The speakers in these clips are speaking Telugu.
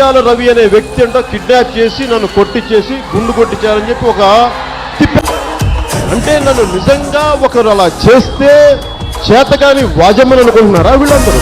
పరిటాల రవి అనే వ్యక్తి అంట కిడ్నాప్ చేసి నన్ను కొట్టించేసి గుండు కొట్టించారని చెప్పి ఒక అంటే నన్ను నిజంగా ఒకరు అలా చేస్తే చేతగాని వాజమ్మని అనుకుంటున్నారా వీళ్ళందరూ?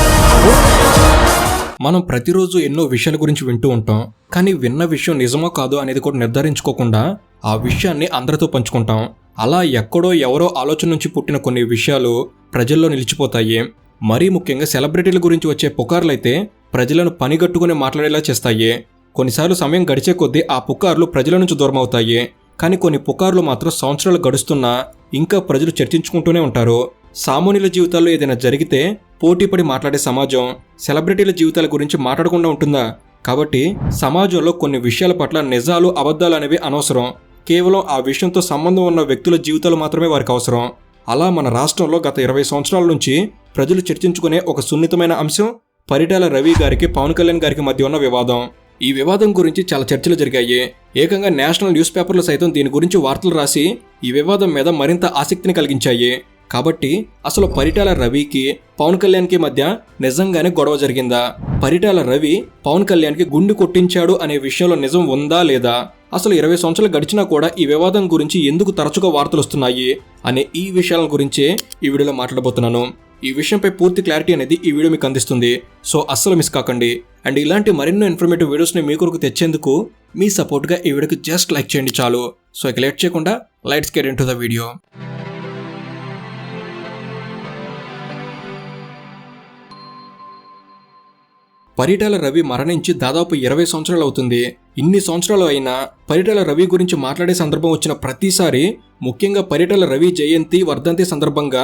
మనం ప్రతిరోజు ఎన్నో విషయాల గురించి వింటూ ఉంటాం, కానీ విన్న విషయం నిజమో కాదో అనేది కూడా నిర్ధారించుకోకుండా ఆ విషయాన్ని అందరితో పంచుకుంటాం. అలా ఎక్కడో ఎవరో ఆలోచన నుంచి పుట్టిన కొన్ని విషయాలు ప్రజల్లో నిలిచిపోతాయి. మరీ ముఖ్యంగా సెలబ్రిటీల గురించి వచ్చే పుకార్లైతే ప్రజలను పనిగట్టుకుని మాట్లాడేలా చేస్తాయి. కొన్నిసార్లు సమయం గడిచే కొద్దీ ఆ పుకార్లు ప్రజల నుంచి దూరం అవుతాయి. కానీ కొన్ని పుకార్లు మాత్రం సంవత్సరాలు గడుస్తున్నా ఇంకా ప్రజలు చర్చించుకుంటూనే ఉంటారు. సామాన్యుల జీవితాల్లో ఏదైనా జరిగితే పోటీపడి మాట్లాడే సమాజం సెలబ్రిటీల జీవితాల గురించి మాట్లాడకుండా ఉంటుందా? కాబట్టి సమాజంలో కొన్ని విషయాల పట్ల నిజాలు అబద్ధాలు అనేవి అనవసరం. కేవలం ఆ విషయంతో సంబంధం ఉన్న వ్యక్తుల జీవితాలు మాత్రమే వారికి అవసరం. అలా మన రాష్ట్రంలో గత 20 సంవత్సరాల నుంచి ప్రజలు చర్చించుకునే ఒక సున్నితమైన అంశం పరిటాల రవి గారికి పవన్ కళ్యాణ్ గారికి మధ్య ఉన్న వివాదం. ఈ వివాదం గురించి చాలా చర్చలు జరిగాయి. ఏకంగా నేషనల్ న్యూస్ పేపర్లు సైతం దీని గురించి వార్తలు రాసి ఈ వివాదం మీద మరింత ఆసక్తిని కలిగించాయి. కాబట్టి అసలు పరిటాల రవికి పవన్ కళ్యాణ్కి మధ్య నిజంగానే గొడవ జరిగిందా? పరిటాల రవి పవన్ కళ్యాణ్కి గుండు కొట్టించాడు అనే విషయంలో నిజం ఉందా లేదా? అసలు 20 సంవత్సరాలు గడిచినా కూడా ఈ వివాదం గురించి ఎందుకు తరచుగా వార్తలు వస్తున్నాయి అనే ఈ విషయాల గురించే ఈ వీడియోలో మాట్లాడబోతున్నాను. ఈ విషయంపై పూర్తి క్లారిటీ అనేది ఈ వీడియో మీకు అందిస్తుంది. సో అస్సలు మిస్ కాకండి. అండ్ ఇలాంటి మరెన్నో ఇన్ఫర్మేటివ్ వీడియోస్ని మీ కొరకు తెచ్చేందుకు మీ సపోర్ట్గా ఈ వీడియోకి జస్ట్ లైక్ చేయండి చాలు. సో ఇక లేట్ చేయకుండా let's get into the video. Paritala Ravi మరణించి దాదాపు 20 సంవత్సరాలు అవుతుంది. ఇన్ని సంవత్సరాలు అయినా పరిటాల రవి గురించి మాట్లాడే సందర్భం వచ్చిన ప్రతిసారి, ముఖ్యంగా పరిటాల రవి జయంతి వర్ధంతి సందర్భంగా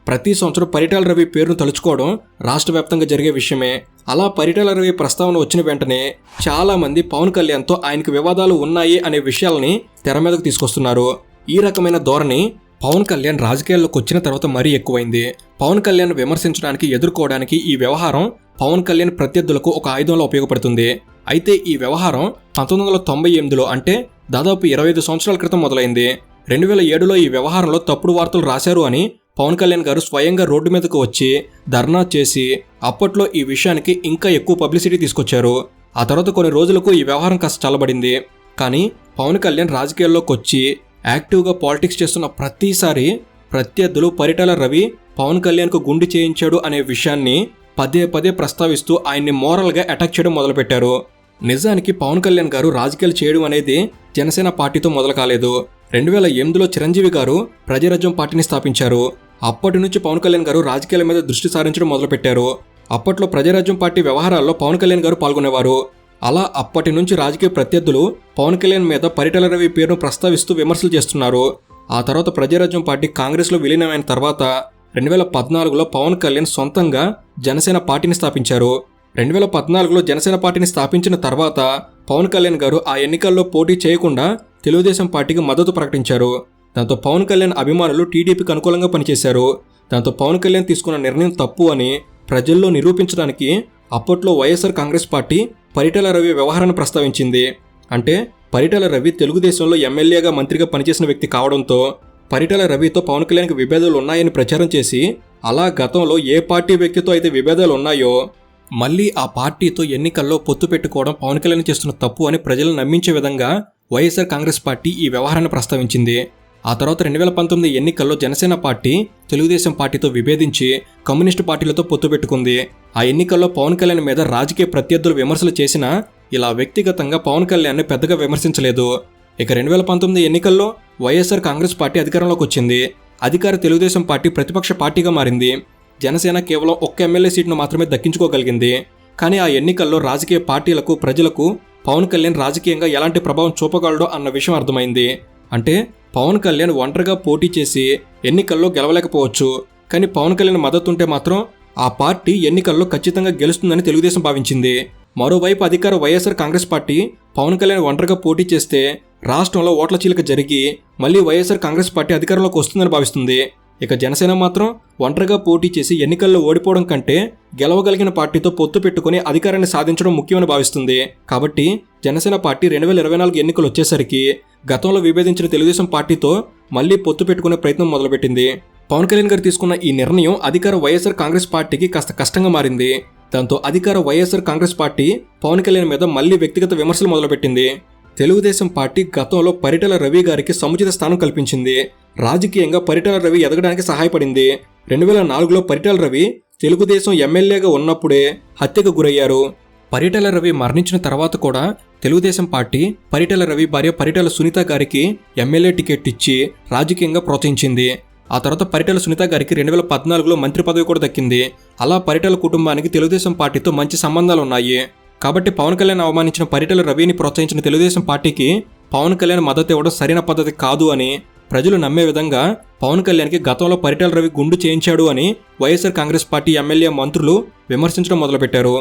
ప్రతి సంవత్సరం పరిటాల రవి పేరును తలుచుకోవడం రాష్ట్ర వ్యాప్తంగా జరిగే విషయమే. అలా పరిటాల రవి ప్రస్తావన వచ్చిన వెంటనే చాలా మంది పవన్ కళ్యాణ్తో ఆయనకు వివాదాలు ఉన్నాయి అనే విషయాలని తెర మీదకు తీసుకొస్తున్నారు. ఈ రకమైన ధోరణి పవన్ కళ్యాణ్ రాజకీయాల్లోకి వచ్చిన తర్వాత మరీ ఎక్కువైంది. పవన్ కళ్యాణ్ విమర్శించడానికి, ఎదుర్కోవడానికి ఈ వ్యవహారం పవన్ కళ్యాణ్ ప్రత్యర్థులకు ఒక ఆయుధంలో ఉపయోగపడుతుంది. అయితే ఈ వ్యవహారం 1998లో అంటే దాదాపు 25 సంవత్సరాల క్రితం మొదలైంది. 2007లో ఈ వ్యవహారంలో తప్పుడు వార్తలు రాశారు అని పవన్ కళ్యాణ్ గారు స్వయంగా రోడ్డు మీదకు వచ్చి ధర్నా చేసి అప్పట్లో ఈ విషయానికి ఇంకా ఎక్కువ పబ్లిసిటీ తీసుకొచ్చారు. ఆ తర్వాత కొన్ని రోజులకు ఈ వ్యవహారం కాస్త చల్లబడింది. కానీ పవన్ కళ్యాణ్ రాజకీయాల్లోకి వచ్చి యాక్టివ్గా పాలిటిక్స్ చేస్తున్న ప్రతిసారి ప్రత్యర్థులు పరిటాల రవి పవన్ కళ్యాణ్కు గుండు చేయించాడు అనే విషయాన్ని పదే పదే ప్రస్తావిస్తూ ఆయన్ని మోరల్గా అటాక్ చేయడం మొదలుపెట్టారు. నిజానికి పవన్ కళ్యాణ్ గారు రాజకీయాలు చేయడం అనేది జనసేన పార్టీతో మొదలు కాలేదు. 2008లో చిరంజీవి గారు ప్రజారాజ్యం పార్టీని స్థాపించారు. అప్పటి నుంచి పవన్ కళ్యాణ్ గారు రాజకీయాల మీద దృష్టి సారించడం మొదలుపెట్టారు. అప్పట్లో ప్రజారాజ్యం పార్టీ వ్యవహారాల్లో పవన్ కళ్యాణ్ గారు పాల్గొనేవారు. అలా అప్పటి నుంచి రాజకీయ ప్రత్యర్థులు పవన్ కళ్యాణ్ మీద పరిటాల రవి పేరును ప్రస్తావిస్తూ విమర్శలు చేస్తున్నారు. ఆ తర్వాత ప్రజారాజ్యం పార్టీ కాంగ్రెస్లో విలీనమైన తర్వాత 2014లో పవన్ కళ్యాణ్ సొంతంగా జనసేన పార్టీని స్థాపించారు. 2014లో జనసేన పార్టీని స్థాపించిన తర్వాత పవన్ కళ్యాణ్ గారు ఆ ఎన్నికల్లో పోటీ చేయకుండా తెలుగుదేశం పార్టీకి మద్దతు ప్రకటించారు. దాంతో పవన్ కళ్యాణ్ అభిమానులు టీడీపీకి అనుకూలంగా పనిచేశారు. దాంతో పవన్ కళ్యాణ్ తీసుకున్న నిర్ణయం తప్పు అని ప్రజల్లో నిరూపించడానికి అప్పట్లో వైఎస్ఆర్ కాంగ్రెస్ పార్టీ పరిటాల రవి వ్యవహారాన్ని ప్రస్తావించింది. అంటే పరిటాల రవి తెలుగుదేశంలో ఎమ్మెల్యేగా, మంత్రిగా పనిచేసిన వ్యక్తి కావడంతో పరిటాల రవితో పవన్ కళ్యాణ్కి విభేదాలు ఉన్నాయని ప్రచారం చేసి అలా గతంలో ఏ పార్టీ వ్యక్తితో అయితే విభేదాలు ఉన్నాయో మళ్ళీ ఆ పార్టీతో ఎన్నికల్లో పొత్తు పెట్టుకోవడం పవన్ కళ్యాణ్ చేస్తున్న తప్పు అని ప్రజలను నమ్మించే విధంగా వైఎస్ఆర్ కాంగ్రెస్ పార్టీ ఈ వ్యవహారాన్ని ప్రస్తావించింది. ఆ తర్వాత 2019 ఎన్నికల్లో జనసేన పార్టీ తెలుగుదేశం పార్టీతో విభేదించి కమ్యూనిస్టు పార్టీలతో పొత్తు పెట్టుకుంది. ఆ ఎన్నికల్లో పవన్ కళ్యాణ్ మీద రాజకీయ ప్రత్యర్థులు విమర్శలు చేసినా ఇలా వ్యక్తిగతంగా పవన్ కళ్యాణ్ని పెద్దగా విమర్శించలేదు. ఇక 2019 ఎన్నికల్లో వైఎస్ఆర్ కాంగ్రెస్ పార్టీ అధికారంలోకి వచ్చింది. అధికార తెలుగుదేశం పార్టీ ప్రతిపక్ష పార్టీగా మారింది. జనసేన కేవలం ఒక్క ఎమ్మెల్యే సీటును మాత్రమే దక్కించుకోగలిగింది. కానీ ఆ ఎన్నికల్లో రాజకీయ పార్టీలకు, ప్రజలకు పవన్ కళ్యాణ్ రాజకీయంగా ఎలాంటి ప్రభావం చూపగలడో అన్న విషయం అర్థమైంది. అంటే పవన్ కళ్యాణ్ ఒంటరిగా పోటీ చేసి ఎన్నికల్లో గెలవలేకపోవచ్చు, కానీ పవన్ కళ్యాణ్ మద్దతు ఉంటే మాత్రం ఆ పార్టీ ఎన్నికల్లో ఖచ్చితంగా గెలుస్తుందని తెలుగుదేశం భావించింది. మరోవైపు అధికార వైఎస్ఆర్ కాంగ్రెస్ పార్టీ పవన్ కళ్యాణ్ ఒంటరిగా పోటీ చేస్తే రాష్ట్రంలో ఓట్ల చీలిక జరిగి మళ్ళీ వైఎస్ఆర్ కాంగ్రెస్ పార్టీ అధికారంలోకి వస్తుందని భావిస్తుంది. ఇక జనసేన మాత్రం ఒంటరిగా పోటీ చేసి ఎన్నికల్లో ఓడిపోవడం కంటే గెలవగలిగిన పార్టీతో పొత్తు పెట్టుకుని అధికారాన్ని సాధించడం ముఖ్యమని భావిస్తుంది. కాబట్టి జనసేన పార్టీ 2024 ఎన్నికలు వచ్చేసరికి గతంలో విభేదించిన తెలుగుదేశం పార్టీతో మళ్లీ పొత్తు పెట్టుకునే ప్రయత్నం మొదలుపెట్టింది. పవన్ కళ్యాణ్ గారు తీసుకున్న ఈ నిర్ణయం అధికార వైఎస్ఆర్ కాంగ్రెస్ పార్టీకి కాస్త కష్టంగా మారింది. దాంతో అధికార వైఎస్ఆర్ కాంగ్రెస్ పార్టీ పవన్ కళ్యాణ్ మీద మళ్లీ వ్యక్తిగత విమర్శలు మొదలుపెట్టింది. తెలుగుదేశం పార్టీ గతంలో పరిటాల రవి గారికి సముచిత స్థానం కల్పించింది. రాజకీయంగా పరిటాల రవి ఎదగడానికి సహాయపడింది. 2004లో పరిటాల రవి తెలుగుదేశం ఎమ్మెల్యేగా ఉన్నప్పుడే హత్యకు గురయ్యారు. పరిటాల రవి మరణించిన తర్వాత కూడా తెలుగుదేశం పార్టీ పరిటాల రవి భార్య పరిటాల సునీత గారికి ఎమ్మెల్యే టికెట్ ఇచ్చి రాజకీయంగా ప్రోత్సహించింది. ఆ తర్వాత పరిటాల సునీత గారికి 2014లో మంత్రి పదవి కూడా దక్కింది. అలా పరిటాల కుటుంబానికి తెలుగుదేశం పార్టీతో మంచి సంబంధాలు ఉన్నాయి. కాబట్టి పవన్ కళ్యాణ్ అవమానించిన పరిటాల రవిని ప్రోత్సహించిన తెలుగుదేశం పార్టీకి పవన్ కళ్యాణ్ మద్దతు ఇవ్వడం సరైన పద్ధతి కాదు అని ప్రజలు నమ్మే విధంగా పవన్ కళ్యాణ్కి గతంలో పరిటాల రవి గుండు చేయించాడు అని వైఎస్ఆర్ కాంగ్రెస్ పార్టీ ఎమ్మెల్యే మంత్రులు విమర్శించడం మొదలుపెట్టారు.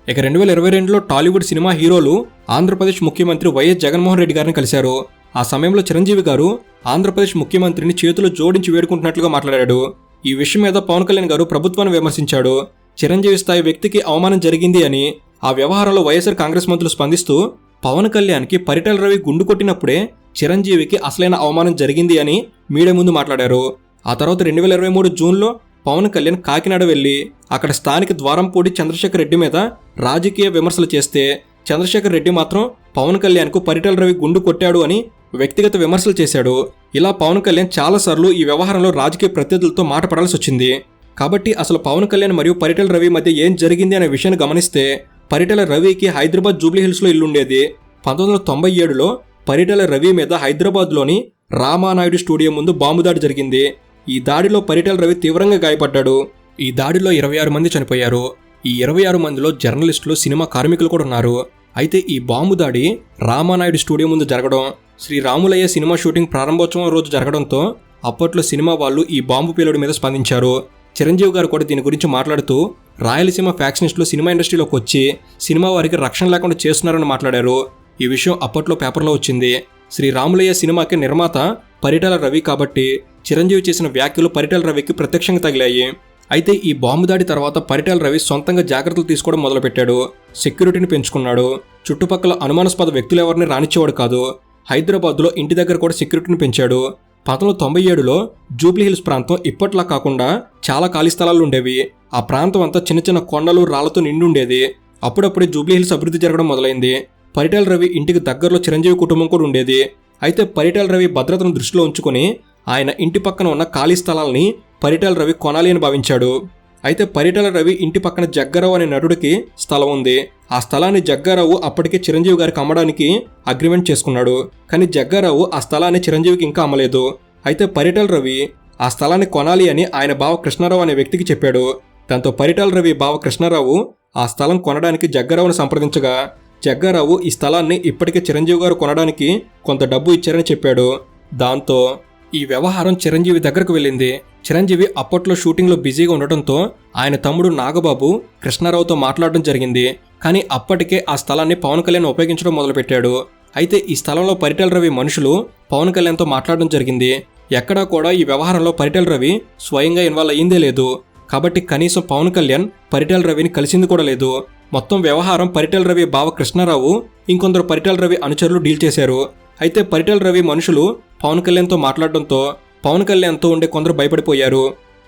ఇక 2022లో టాలీవుడ్ సినిమా హీరోలు ఆంధ్రప్రదేశ్ ముఖ్యమంత్రి వైఎస్ జగన్మోహన్ రెడ్డి గారిని కలిశారు. ఆ సమయంలో చిరంజీవి గారు ఆంధ్రప్రదేశ్ ముఖ్యమంత్రిని చేతులు జోడించి వేడుకుంటున్నట్లుగా మాట్లాడాడు. ఈ విషయం మీద పవన్ కళ్యాణ్ గారు ప్రభుత్వాన్ని విమర్శించాడు. చిరంజీవి స్థాయి వ్యక్తికి అవమానం జరిగింది అని ఆ వ్యవహారంలో వైఎస్ఆర్ కాంగ్రెస్ మంత్రులు స్పందిస్తూ పవన్ కళ్యాణ్కి పరిటాల రవి గుండు కొట్టినప్పుడే చిరంజీవికి అసలైన అవమానం జరిగింది అని మీడియా ముందు మాట్లాడారు. ఆ తర్వాత 2023 జూన్లో పవన్ కళ్యాణ్ కాకినాడ వెళ్లి అక్కడ స్థానిక ద్వారంపూడి చంద్రశేఖర్ రెడ్డి మీద రాజకీయ విమర్శలు చేస్తే చంద్రశేఖర్ రెడ్డి మాత్రం పవన్ కళ్యాణ్కు పరిటాల రవి గుండు కొట్టాడు అని వ్యక్తిగత విమర్శలు చేశాడు. ఇలా పవన్ కళ్యాణ్ చాలాసార్లు ఈ వ్యవహారంలో రాజకీయ ప్రత్యర్థులతో మాట పడాల్సి వచ్చింది. కాబట్టి అసలు పవన్ కళ్యాణ్ మరియు పరిటాల రవి మధ్య ఏం జరిగింది అనే విషయాన్ని గమనిస్తే పరిటాల రవికి హైదరాబాద్ జూబ్లీహిల్స్లో ఇల్లుండేది. 1997లో పరిటాల రవి మీద హైదరాబాద్లోని రామానాయుడు స్టూడియో ముందు బాంబు దాడి జరిగింది. ఈ దాడిలో పరిటాల రవి తీవ్రంగా గాయపడ్డాడు. ఈ దాడిలో 26 మంది చనిపోయారు. ఈ 26 మందిలో జర్నలిస్టులు, సినిమా కార్మికులు కూడా ఉన్నారు. అయితే ఈ బాంబు దాడి రామానాయుడు స్టూడియో ముందు జరగడం, శ్రీ రాములయ్య సినిమా షూటింగ్ ప్రారంభోత్సవం రోజు జరగడంతో అప్పట్లో సినిమా వాళ్ళు ఈ బాంబు పేలుడు మీద స్పందించారు. చిరంజీవి గారు కూడా దీని గురించి మాట్లాడుతూ రాయలసీమ ఫ్యాక్షనిస్టులు సినిమా ఇండస్ట్రీలోకి వచ్చి సినిమా వారికి రక్షణ లేకుండా చేస్తున్నారని మాట్లాడారు. ఈ విషయం అప్పట్లో పేపర్లో వచ్చింది. శ్రీ రాములయ్య సినిమాకి నిర్మాత పరిటాల రవి కాబట్టి చిరంజీవి చేసిన వ్యాఖ్యలు పరిటాల రవికి ప్రత్యక్షంగా తగిలాయి. అయితే ఈ బాంబు దాడి తర్వాత పరిటాల రవి సొంతంగా జాగ్రత్తలు తీసుకోవడం మొదలుపెట్టాడు. సెక్యూరిటీని పెంచుకున్నాడు. చుట్టుపక్కల అనుమానాస్పద వ్యక్తులు ఎవరిని రానిచ్చేవాడు కాదు. హైదరాబాద్లో ఇంటి దగ్గర కూడా సెక్యూరిటీని పెంచాడు. 1997లో జూబ్లీహిల్స్ ప్రాంతం ఇప్పట్లా కాకుండా చాలా ఖాళీ స్థలాలు ఉండేవి. ఆ ప్రాంతం అంతా చిన్న చిన్న కొండలు, రాళ్లతో నిండి ఉండేది. అప్పుడప్పుడే జూబ్లీహిల్స్ అభివృద్ధి జరగడం మొదలైంది. పరిటాల రవి ఇంటికి దగ్గరలో చిరంజీవి కుటుంబం కూడా ఉండేది. అయితే పరిటాల రవి భద్రతను దృష్టిలో ఉంచుకొని ఆయన ఇంటి పక్కన ఉన్న ఖాళీ స్థలాల్ని పరిటాల రవి కొనాలి అని భావించాడు. అయితే పరిటాల రవి ఇంటి పక్కన జగ్గారావు అనే నటుడికి స్థలం ఉంది. ఆ స్థలాన్ని జగ్గారావు అప్పటికే చిరంజీవి గారికి అమ్మడానికి అగ్రిమెంట్ చేసుకున్నాడు. కానీ జగ్గారావు ఆ స్థలాన్ని చిరంజీవికి ఇంకా అమ్మలేదు. అయితే పరిటాల రవి ఆ స్థలాన్ని కొనాలి అని ఆయన బావ కృష్ణారావు అనే వ్యక్తికి చెప్పాడు. దాంతో పరిటాల రవి బావ కృష్ణారావు ఆ స్థలం కొనడానికి జగ్గారావుని సంప్రదించగా జగ్గారావు ఈ స్థలాన్ని ఇప్పటికే చిరంజీవి గారు కొనడానికి కొంత డబ్బు ఇచ్చారని చెప్పాడు. దాంతో ఈ వ్యవహారం చిరంజీవి దగ్గరకు వెళ్ళింది. చిరంజీవి అప్పట్లో షూటింగ్లో బిజీగా ఉండటంతో ఆయన తమ్ముడు నాగబాబు కృష్ణారావుతో మాట్లాడడం జరిగింది. కానీ అప్పటికే ఆ స్థలాన్ని పవన్ కళ్యాణ్ ఉపయోగించడం మొదలుపెట్టాడు. అయితే ఈ స్థలంలో పరిటాల రవి మనుషులు పవన్ కళ్యాణ్తో మాట్లాడడం జరిగింది. ఎక్కడా కూడా ఈ వ్యవహారంలో పరిటాల రవి స్వయంగా ఇన్వాల్వ్ అయ్యిందే లేదు. కాబట్టి కనీసం పవన్ కళ్యాణ్ పరిటాల రవిని కలిసింది కూడా లేదు. మొత్తం వ్యవహారం పరిటాల రవి బావ కృష్ణారావు ఇంకొందరు పరిటాల రవి అనుచరులు డీల్ చేశారు. అయితే పరిటాల రవి మనుషులు పవన్ కళ్యాణ్తో మాట్లాడడంతో పవన్ కళ్యాణ్తో ఉండే కొందరు భయపడిపోయారు.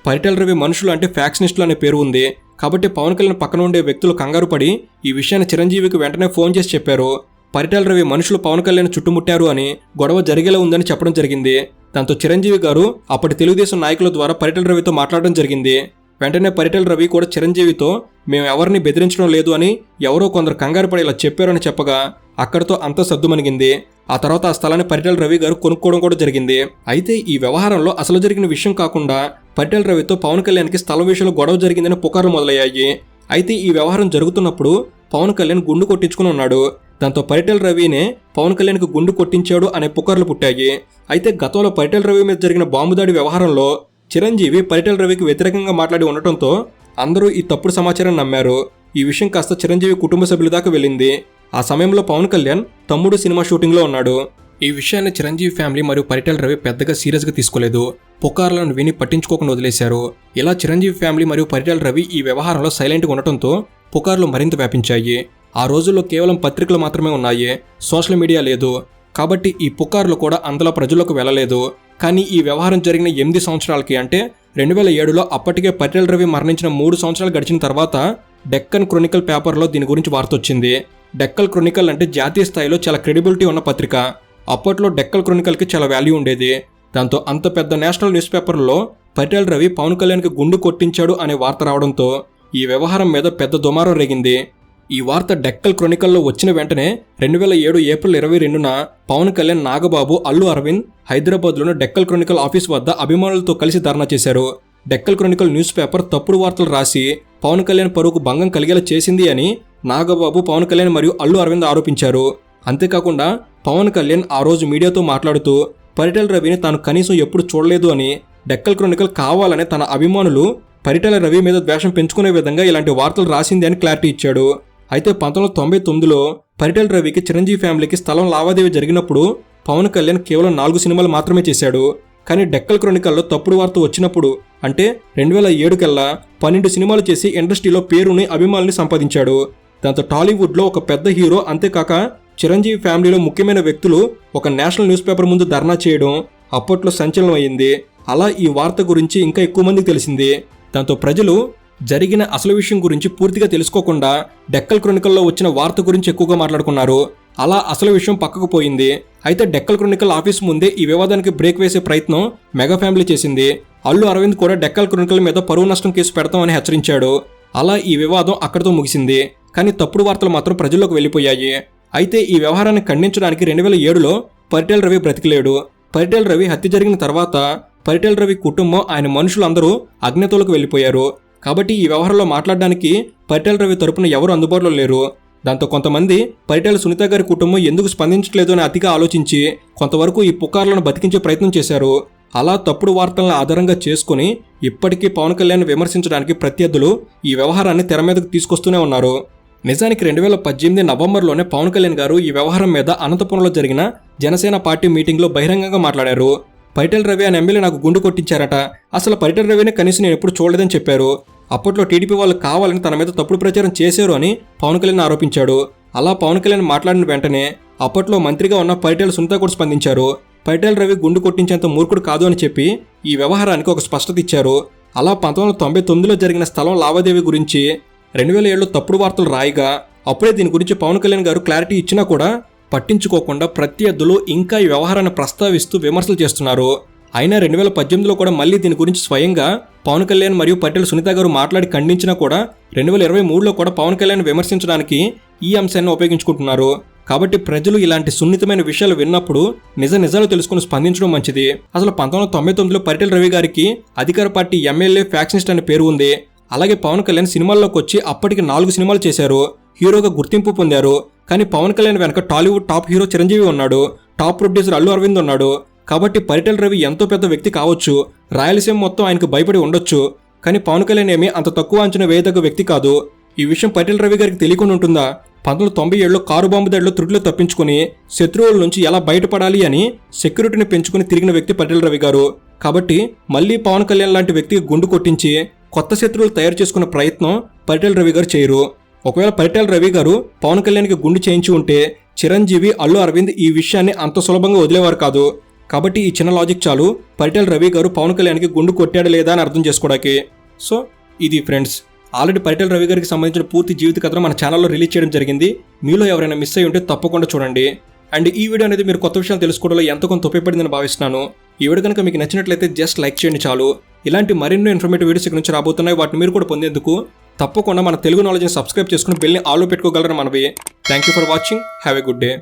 పరిటాల రవి మనుషులు అంటే ఫ్యాక్షనిస్టులు అనే పేరు ఉంది. కాబట్టి పవన్ కళ్యాణ్ పక్కన ఉండే వ్యక్తులు కంగారు పడి ఈ విషయాన్ని చిరంజీవికి వెంటనే ఫోన్ చేసి చెప్పారు. పరిటాల రవి మనుషులు పవన్ కళ్యాణ్ చుట్టుముట్టారు అని, గొడవ జరిగేలా ఉందని చెప్పడం జరిగింది. దాంతో చిరంజీవి గారు అప్పటి తెలుగుదేశం నాయకుల ద్వారా పరిటాల రవితో మాట్లాడడం జరిగింది. వెంటనే పరిటాల రవి కూడా చిరంజీవితో మేము ఎవరిని బెదిరించడం లేదు అని ఎవరో కొందరు కంగారు పడి ఇలా చెప్పారని చెప్పగా అక్కడితో అంతా సద్దుమణిగింది. ఆ తర్వాత ఆ స్థలాన్ని పరిటాల రవి గారు కొనుక్కోవడం కూడా జరిగింది. అయితే ఈ వ్యవహారంలో అసలు జరిగిన విషయం కాకుండా పరిటాల రవితో పవన్ కళ్యాణ్కి స్థలం విషయంలో గొడవ జరిగిందని పుకార్లు మొదలయ్యాయి. అయితే ఈ వ్యవహారం జరుగుతున్నప్పుడు పవన్ కళ్యాణ్ గుండు కొట్టించుకుని ఉన్నాడు. దాంతో పరిటాల రవినే పవన్ కళ్యాణ్కి గుండు కొట్టించాడు అనే పుకార్లు పుట్టాయి. అయితే గతంలో పరిటాల రవి మీద జరిగిన బాంబు దాడి వ్యవహారంలో చిరంజీవి పరిటాల రవికి వ్యతిరేకంగా మాట్లాడి ఉండటంతో అందరూ ఈ తప్పుడు సమాచారం నమ్మారు. ఈ విషయం కాస్త చిరంజీవి కుటుంబ సభ్యుల దాకా వెళ్ళింది. ఆ సమయంలో పవన్ కళ్యాణ్ తమ్ముడు సినిమా షూటింగ్లో ఉన్నాడు. ఈ విషయాన్ని చిరంజీవి ఫ్యామిలీ మరియు పరిటాల రవి పెద్దగా సీరియస్గా తీసుకోలేదు. పుకార్లను విని పట్టించుకోకుండా వదిలేశారు. ఇలా చిరంజీవి ఫ్యామిలీ మరియు పరిటాల రవి ఈ వ్యవహారంలో సైలెంట్గా ఉండటంతో పుకార్లు మరింత వ్యాపించాయి. ఆ రోజుల్లో కేవలం పత్రికలు మాత్రమే ఉన్నాయి, సోషల్ మీడియా లేదు. కాబట్టి ఈ పుకార్లు కూడా అంతలా ప్రజల్లోకి వెళ్ళలేదు. కానీ ఈ వ్యవహారం జరిగిన 8 సంవత్సరాలకి అంటే 2007లో అప్పటికే పరిటాల రవి మరణించిన 3 సంవత్సరాలు గడిచిన తర్వాత డెక్కన్ క్రొనికల్ పేపర్లో దీని గురించి వార్త వచ్చింది. డెక్కన్ క్రొనికల్ అంటే జాతీయ స్థాయిలో చాలా క్రెడిబిలిటీ ఉన్న పత్రిక. అప్పట్లో డెక్కన్ క్రొనికల్కి చాలా వాల్యూ ఉండేది. దాంతో అంత పెద్ద నేషనల్ న్యూస్ పేపర్లో పరిటాల రవి పవన్ కళ్యాణ్కి గుండు కొట్టించాడు అనే వార్త రావడంతో ఈ వ్యవహారం మీద పెద్ద దుమారం రేగింది. ఈ వార్త డెక్కన్ క్రొనికల్లో వచ్చిన వెంటనే 2007 ఏప్రిల్ 22న పవన్ కళ్యాణ్, నాగబాబు, అల్లు అరవింద్ హైదరాబాద్లోని డెక్కన్ క్రొనికల్ ఆఫీస్ వద్ద అభిమానులతో కలిసి ధర్నా చేశారు. డెక్కన్ క్రొనికల్ న్యూస్ పేపర్ తప్పుడు వార్తలు రాసి పవన్ కళ్యాణ్ పరువుకు భంగం కలిగేలా చేసింది అని నాగబాబు, పవన్ కళ్యాణ్ మరియు అల్లు అరవింద్ ఆరోపించారు. అంతేకాకుండా పవన్ కళ్యాణ్ ఆ రోజు మీడియాతో మాట్లాడుతూ పరిటాల రవిని తాను కనీసం ఎప్పుడు చూడలేదు అని, డెక్కన్ క్రొనికల్ కావాలనే తన అభిమానులు పరిటాల రవి మీద ద్వేషం పెంచుకునే విధంగా ఇలాంటి వార్తలు రాసింది అని క్లారిటీ ఇచ్చాడు. అయితే 1999లో పరిటాల రవికి చిరంజీవి ఫ్యామిలీకి స్థలం లావాదేవీ జరిగినప్పుడు పవన్ కళ్యాణ్ కేవలం 4 సినిమాలు మాత్రమే చేశాడు. కానీ డెక్కన్ క్రొనికల్లో తప్పుడు వార్త వచ్చినప్పుడు అంటే 2007 కల్లా 12 సినిమాలు చేసి ఇండస్ట్రీలో పేరుని, అభిమానుల్ని సంపాదించాడు. దాంతో టాలీవుడ్లో ఒక పెద్ద హీరో, అంతేకాక చిరంజీవి ఫ్యామిలీలో ముఖ్యమైన వ్యక్తులు ఒక నేషనల్ న్యూస్ పేపర్ ముందు ధర్నా చేయడం అప్పట్లో సంచలనం అయ్యింది. అలా ఈ వార్త గురించి ఇంకా ఎక్కువ మందికి తెలిసింది. దాంతో ప్రజలు జరిగిన అసలు విషయం గురించి పూర్తిగా తెలుసుకోకుండా డెక్కన్ క్రొనికల్లో వచ్చిన వార్త గురించి ఎక్కువగా మాట్లాడుకున్నారు. అలా అసలు విషయం పక్కకు పోయింది. అయితే డెక్కన్ క్రొనికల్ ఆఫీస్ ముందే ఈ వివాదానికి బ్రేక్ వేసే ప్రయత్నం మెగా ఫ్యామిలీ చేసింది. అల్లు అరవింద్ కూడా డెక్కన్ క్రొనికల్ మీద పరువు నష్టం కేసు పెడతామని హెచ్చరించాడు. అలా ఈ వివాదం అక్కడితో ముగిసింది. కానీ తప్పుడు వార్తలు మాత్రం ప్రజల్లోకి వెళ్ళిపోయాయి. అయితే ఈ వ్యవహారాన్ని ఖండించడానికి 2007లో పరిటాల రవి బ్రతికిలేడు. పరిటాల రవి హత్య జరిగిన తర్వాత పరిటాల రవి కుటుంబం, ఆయన మనుషులందరూ అజ్ఞాతంలోకి వెళ్ళిపోయారు. కాబట్టి ఈ వ్యవహారంలో మాట్లాడడానికి పరిటాల రవి తరపున ఎవరు అందుబాటులో లేరు. దాంతో కొంతమంది పరిటాల సునీత గారి కుటుంబం ఎందుకు స్పందించట్లేదు అని అతిగా ఆలోచించి కొంతవరకు ఈ పుకార్లను బతికించే ప్రయత్నం చేశారు. అలా తప్పుడు వార్తలను ఆధారంగా చేసుకుని ఇప్పటికీ పవన్ కళ్యాణ్ విమర్శించడానికి ప్రత్యర్థులు ఈ వ్యవహారాన్ని తెర మీదకు తీసుకొస్తూనే ఉన్నారు. నిజానికి 2018 నవంబర్లోనే పవన్ కళ్యాణ్ గారు ఈ వ్యవహారం మీద అనంతపురంలో జరిగిన జనసేన పార్టీ మీటింగ్లో బహిరంగంగా మాట్లాడారు. పరిటాల రవి అనే ఎమ్మెల్యే నాకు గుండు కొట్టించారట, అసలు పరిటాల రవిని కనీసం నేను ఎప్పుడు చూడలేదని చెప్పారు. అప్పట్లో టీడీపీ వాళ్ళు కావాలని తన మీద తప్పుడు ప్రచారం చేశారు అని పవన్ కళ్యాణ్ ఆరోపించాడు. అలా పవన్ కళ్యాణ్ మాట్లాడిన వెంటనే అప్పట్లో మంత్రిగా ఉన్న పరిటాల సునీత కూడా స్పందించారు. పరిటాల రవి గుండు కొట్టించేంత మూర్ఖుడు కాదు అని చెప్పి ఈ వ్యవహారానికి ఒక స్పష్టత ఇచ్చారు. అలా 1999లో జరిగిన స్థలం లావాదేవీ గురించి 2007లో తప్పుడు వార్తలు రాయిగా అప్పుడే దీని గురించి పవన్ కళ్యాణ్ గారు క్లారిటీ ఇచ్చినా కూడా పట్టించుకోకుండా ప్రత్యర్థులు ఇంకా ఈ వ్యవహారాన్ని ప్రస్తావిస్తూ విమర్శలు చేస్తున్నారు. అయినా 2018లో కూడా మళ్ళీ దీని గురించి స్వయంగా పవన్ కళ్యాణ్ మరియు పరిటాల సునీత గారు మాట్లాడి ఖండించినా కూడా 2023లో కూడా పవన్ కళ్యాణ్ విమర్శించడానికి ఈ అంశాన్ని ఉపయోగించుకుంటున్నారు. కాబట్టి ప్రజలు ఇలాంటి సున్నితమైన విషయాలు విన్నప్పుడు నిజాలు తెలుసుకుని స్పందించడం మంచిది. అసలు 1999లో పరిటాల రవి గారికి అధికార పార్టీ ఎమ్మెల్యే ఫ్యాక్షనిస్ట్ అనే పేరు ఉంది. అలాగే పవన్ కళ్యాణ్ సినిమాల్లోకి వచ్చి అప్పటికి 4 సినిమాలు చేశారు, హీరోగా గుర్తింపు పొందారు. కానీ పవన్ కళ్యాణ్ వెనక టాలీవుడ్ టాప్ హీరో చిరంజీవి ఉన్నాడు, టాప్ ప్రొడ్యూసర్ అల్లు అరవింద్ ఉన్నాడు. కాబట్టి పరిటాల రవి ఎంతో పెద్ద వ్యక్తి కావచ్చు, రాయలసీమ మొత్తం ఆయనకు భయపడి ఉండొచ్చు. కానీ పవన్ కళ్యాణ్ ఏమీ అంత తక్కువ అంచనా వేయదగ్గ వ్యక్తి కాదు. ఈ విషయం పరిటాల రవి గారికి తెలియకుండా ఉంటుందా? 1997లో కారు బాంబు దాడిలో త్రుటిలో తప్పించుకుని శత్రువుల నుంచి ఎలా బయటపడాలి అని సెక్యూరిటీని పెంచుకుని తిరిగిన వ్యక్తి పరిటాల రవి గారు. కాబట్టి మళ్ళీ పవన్ కళ్యాణ్ లాంటి వ్యక్తికి గుండు కొట్టించి కొత్త శత్రువులు తయారు చేసుకున్న ప్రయత్నం పరిటాల రవి గారు చేయరు. ఒకవేళ పరిటాల రవి గారు పవన్ కళ్యాణ్కి గుండు చేయించి ఉంటే చిరంజీవి, అల్లు అరవింద్ ఈ విషయాన్ని అంత సులభంగా వదిలేవారు కాదు. కాబట్టి ఈ చిన్న లాజిక్ చాలు పరిటాల రవి గారు పవన్ కళ్యాణ్కి గుండు కొట్టాడు లేదా అని అర్థం చేసుకోవడానికి. సో ఇది ఫ్రెండ్స్, ఆల్రెడీ పరిటాల రవి గారికి సంబంధించిన పూర్తి జీవిత కథను మన ఛానల్లో రిలీజ్ చేయడం జరిగింది. మీలో ఎవరైనా మిస్ అయ్యి ఉంటే తప్పకుండా చూడండి. అండ్ ఈ వీడియో అనేది మీరు కొత్త విషయాలు తెలుసుకోవడంలో ఎంతో కొంత ఉపయోగపడిందని భావిస్తున్నాను. ఈ వీడియో కనుక మీకు నచ్చినట్లయితే జస్ట్ లైక్ చేయండి చాలు. ఇలాంటి మరెన్నో ఇన్ఫర్మేటివ్ వీడియోస్ ఇక్కడ నుంచి రాబోతున్నాయి. వాటిని మీరు కూడా పొందేందుకు తప్పకుండా మన తెలుగు నాలెడ్జ్ని సబ్స్క్రైబ్ చేసుకుని బెల్ని ఆల్లో పెట్టుకోగలరని మనవి. Thank you for watching. Have a good day.